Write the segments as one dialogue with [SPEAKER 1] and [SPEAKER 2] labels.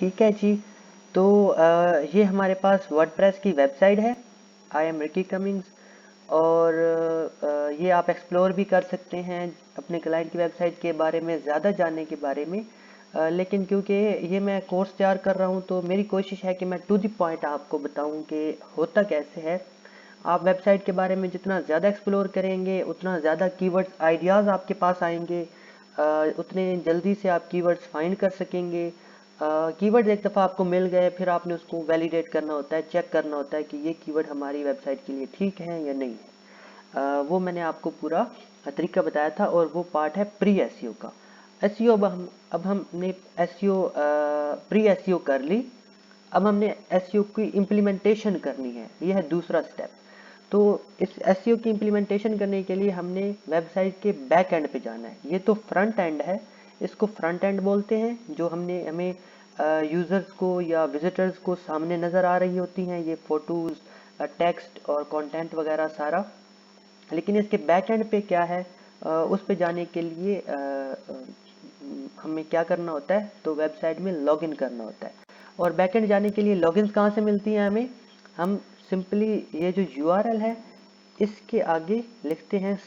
[SPEAKER 1] ठीक है जी। तो ये हमारे पास वर्डप्रेस की वेबसाइट है, आई एम रिकी कमिंग्स। और ये आप एक्सप्लोर भी कर सकते हैं अपने क्लाइंट की वेबसाइट के बारे में ज़्यादा जानने के बारे में। लेकिन क्योंकि ये मैं कोर्स तैयार कर रहा हूँ तो मेरी कोशिश है कि मैं टू द पॉइंट आपको बताऊँ कि होता कैसे है। आप वेबसाइट के बारे में जितना ज़्यादा एक्सप्लोर करेंगे उतना ज़्यादा कीवर्ड्स आइडियाज़ आपके पास आएंगे, उतने जल्दी से आप कीवर्ड्स फाइंड कर सकेंगे। कीवर्ड एक दफ़ा आपको मिल गए फिर आपने उसको वैलिडेट करना होता है, चेक करना होता है कि ये कीवर्ड हमारी वेबसाइट के लिए ठीक है या नहीं है। वो मैंने आपको पूरा तरीका बताया था और वो पार्ट है प्री एसईओ का। एसईओ अब हमने एसईओ प्री एसईओ कर ली। अब हमने एसईओ की इम्प्लीमेंटेशन करनी है, यह है दूसरा स्टेप। तो इस एसईओ की इम्प्लीमेंटेशन करने के लिए हमने वेबसाइट के बैक एंड पे जाना है। ये तो फ्रंट एंड है, इसको फ्रंट एंड बोलते हैं। जो हमें यूज़र्स को या विजिटर्स को सामने नज़र आ रही होती हैं ये फ़ोटोज़, टेक्स्ट और कंटेंट वगैरह सारा। लेकिन इसके बैक एंड पे क्या है, उस पे जाने के लिए हमें क्या करना होता है, तो वेबसाइट में लॉगिन करना होता है। और बैकएंड जाने के लिए लॉगिन्स कहाँ से मिलती हैं हमें, हम सिंपली ये जो यूआरएल है इसके आगे लिखते हैं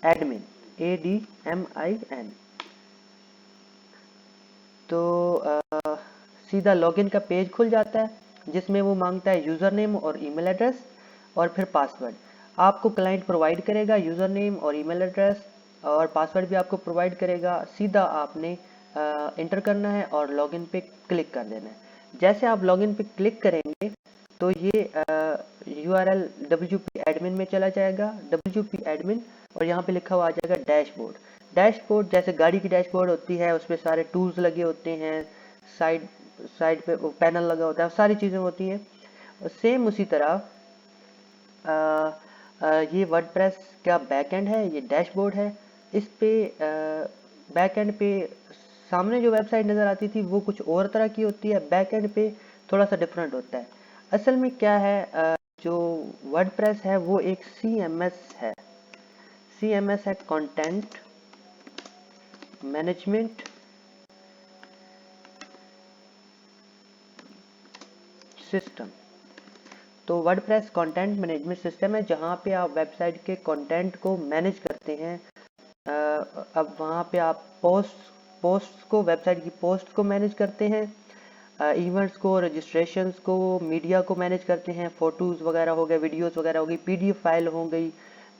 [SPEAKER 1] /admin ADMIN। तो सीधा लॉगिन का पेज खुल जाता है जिसमें वो मांगता है यूज़र नेम और ईमेल एड्रेस और फिर पासवर्ड। आपको क्लाइंट प्रोवाइड करेगा यूज़र नेम और ईमेल एड्रेस, और पासवर्ड भी आपको प्रोवाइड करेगा। सीधा आपने इंटर करना है और लॉगिन पे क्लिक कर देना है। जैसे आप लॉगिन पे क्लिक करेंगे तो ये URL WP एडमिन में चला जाएगा, WP एडमिन, और यहाँ पे लिखा हुआ आ जाएगा डैशबोर्ड। डैशबोर्ड जैसे गाड़ी की डैशबोर्ड होती है, उसपे सारे टूल्स लगे होते हैं, साइड साइड पे पैनल लगा होता है, सारी चीज़ें होती हैं। सेम उसी तरह ये वर्डप्रेस का बैकएंड है, ये डैशबोर्ड है। इस पे बैकएंड पे सामने जो वेबसाइट नज़र आती थी वो कुछ और तरह की होती है, बैकएंड पे थोड़ा सा डिफरेंट होता है। असल में क्या है, जो वर्डप्रेस है वो एक CMS है। CMS है कंटेंट मैनेजमेंट सिस्टम। तो वर्डप्रेस कंटेंट मैनेजमेंट सिस्टम है जहाँ पे आप वेबसाइट के कंटेंट को मैनेज करते हैं। अब वहाँ पे आप पोस्ट को, वेबसाइट की पोस्ट को मैनेज करते हैं, इवेंट्स को, रजिस्ट्रेशंस को, मीडिया को मैनेज करते हैं, फ़ोटोज़ वगैरह हो गए, वीडियोस वगैरह हो गई, PDF फाइल हो गई,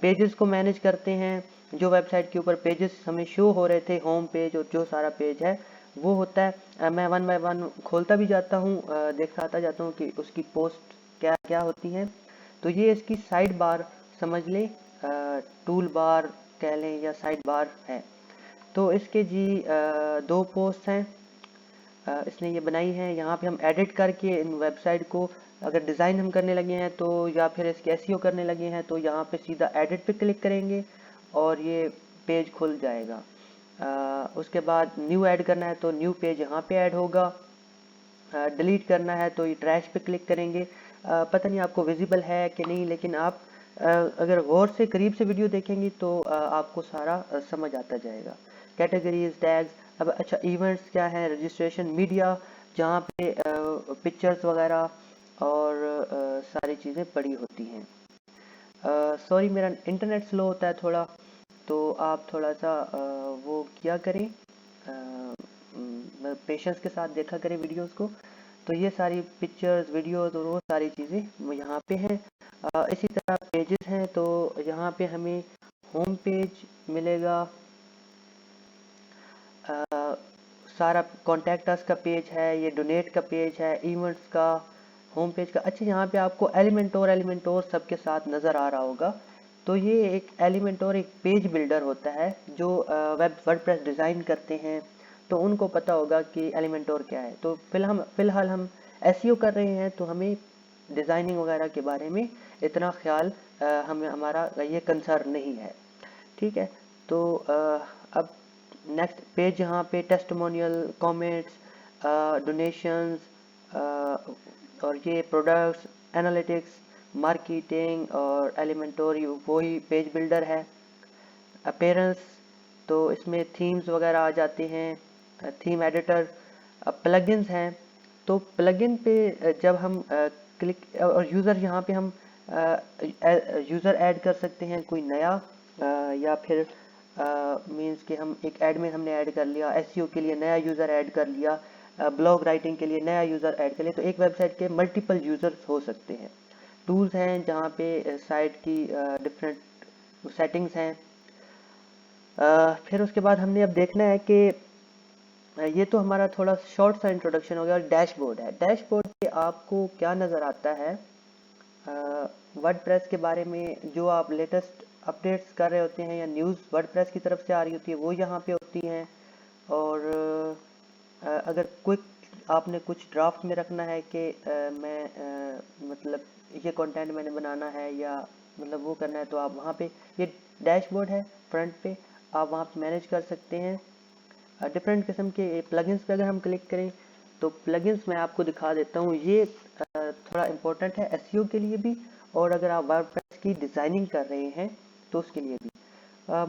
[SPEAKER 1] पेजेस को मैनेज करते हैं। जो वेबसाइट के ऊपर पेजेस हमें शो हो रहे थे, होम पेज और जो सारा पेज है वो होता है। मैं वन बाय वन खोलता भी जाता हूँ, दिखाता जाता हूँ कि उसकी पोस्ट क्या क्या होती हैं। तो ये इसकी साइड बार समझ लें, टूल बार कह लें या साइड बार है। तो इसके जी दो पोस्ट हैं, इसने ये बनाई है। यहाँ पे हम एडिट करके इन वेबसाइट को अगर डिज़ाइन हम करने लगे हैं तो, या फिर इसके एसईओ करने लगे हैं तो यहाँ पे सीधा एडिट पे क्लिक करेंगे और ये पेज खुल जाएगा। उसके बाद न्यू ऐड करना है तो न्यू पेज यहाँ पे ऐड होगा। डिलीट करना है तो ये ट्रैश पे क्लिक करेंगे। पता नहीं आपको विजिबल है कि नहीं, लेकिन आप अगर गौर से करीब से वीडियो देखेंगी तो आपको सारा समझ आता जाएगा। Categories, tags. अब अच्छा, इवेंट्स क्या है, रजिस्ट्रेशन, मीडिया, जहाँ पे पिक्चर्स वगैरह और सारी चीज़ें पड़ी होती हैं। सॉरी मेरा इंटरनेट स्लो होता है थोड़ा, तो आप थोड़ा सा वो क्या करें, पेशेंस के साथ देखा करें वीडियोस को। तो ये सारी पिक्चर्स, वीडियोस और वो सारी चीज़ें यहाँ पे हैं। इसी तरह पेजेस हैं तो यहाँ पे हमें होम पेज मिलेगा, सारा कॉन्टैक्ट अस का पेज है, ये डोनेट का पेज है, इवेंट्स का, होम पेज का। अच्छा, यहाँ पे आपको एलिमेंटोर सबके साथ नज़र आ रहा होगा। तो ये एक एलिमेंटोर एक पेज बिल्डर होता है। जो वर्डप्रेस डिज़ाइन करते हैं तो उनको पता होगा कि एलिमेंटोर क्या है। तो फिलहाल हम एसईओ कर रहे हैं तो हमें डिज़ाइनिंग वगैरह के बारे में इतना ख्याल हमें हमारा ये कंसर्न नहीं है। ठीक है। तो अब नेक्स्ट पेज, यहाँ पे टेस्टिमोनियल, कमेंट्स, डोनेशंस, और ये प्रोडक्ट्स, एनालिटिक्स, मार्केटिंग और एलिमेंटोरी वही पेज बिल्डर है। अपीयरेंस, तो इसमें थीम्स वगैरह आ जाते हैं, थीम एडिटर, प्लगइन्स हैं, तो प्लगइन पे जब हम क्लिक और यूज़र यहाँ पे हम यूज़र ऐड कर सकते हैं कोई नया, या फिर मींस कि हम एक एडमिन हमने ऐड कर लिया, एसईओ के लिए नया यूज़र ऐड कर लिया, ब्लॉग राइटिंग के लिए नया यूज़र ऐड कर लिया, तो एक वेबसाइट के मल्टीपल यूज़र्स हो सकते हैं। टूल्स हैं जहाँ पे साइट की डिफरेंट सेटिंग्स हैं। फिर उसके बाद हमने अब देखना है कि ये तो हमारा थोड़ा शॉर्ट सा इंट्रोडक्शन हो गया। और डैशबोर्ड है, डैशबोर्ड पे आपको क्या नज़र आता है वर्डप्रेस के बारे में, जो आप लेटेस्ट अपडेट्स कर रहे होते हैं या न्यूज़ वर्डप्रेस की तरफ से आ रही होती है वो यहाँ पे होती हैं। और अगर क्विक आपने कुछ ड्राफ्ट में रखना है कि मतलब ये कंटेंट मैंने बनाना है या मतलब वो करना है, तो आप वहाँ पे, ये डैशबोर्ड है फ्रंट पे, आप वहाँ पे मैनेज कर सकते हैं। डिफरेंट किस्म के प्लगइन्स पे अगर हम क्लिक करें तो प्लगइन्स मैं आपको दिखा देता हूँ। ये थोड़ा इम्पोर्टेंट है एसईओ के लिए भी, और अगर आप वर्डप्रेस की डिज़ाइनिंग कर रहे हैं तो उसके लिए भी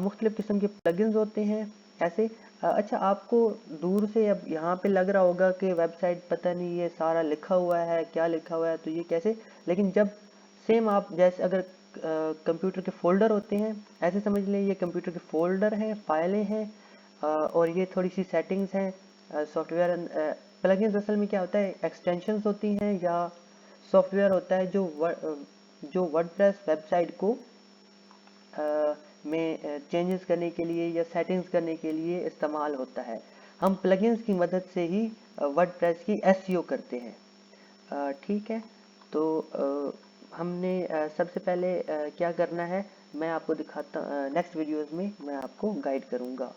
[SPEAKER 1] मुख्तलिफ किस्म के प्लगइन्स होते हैं ऐसे। अच्छा, आपको दूर से अब यहाँ पे लग रहा होगा कि वेबसाइट पता नहीं ये सारा लिखा हुआ है, क्या लिखा हुआ है, तो ये कैसे, लेकिन जब सेम आप जैसे अगर कंप्यूटर के फोल्डर होते हैं, ऐसे समझ लें ये कंप्यूटर के फोल्डर हैं, फाइलें हैं, और ये थोड़ी सी सेटिंग्स हैं सॉफ्टवेयर। प्लगइन्स असल में क्या होता है, एक्सटेंशंस होती हैं या सॉफ्टवेयर होता है जो वर्डप्रेस वेबसाइट को में चेंजेस करने के लिए या सेटिंग्स करने के लिए इस्तेमाल होता है। हम प्लगइन्स की मदद से ही वर्डप्रेस की एसईओ करते हैं। ठीक है, तो हमने सबसे पहले क्या करना है मैं आपको दिखाता, नेक्स्ट वीडियोस में मैं आपको गाइड करूँगा।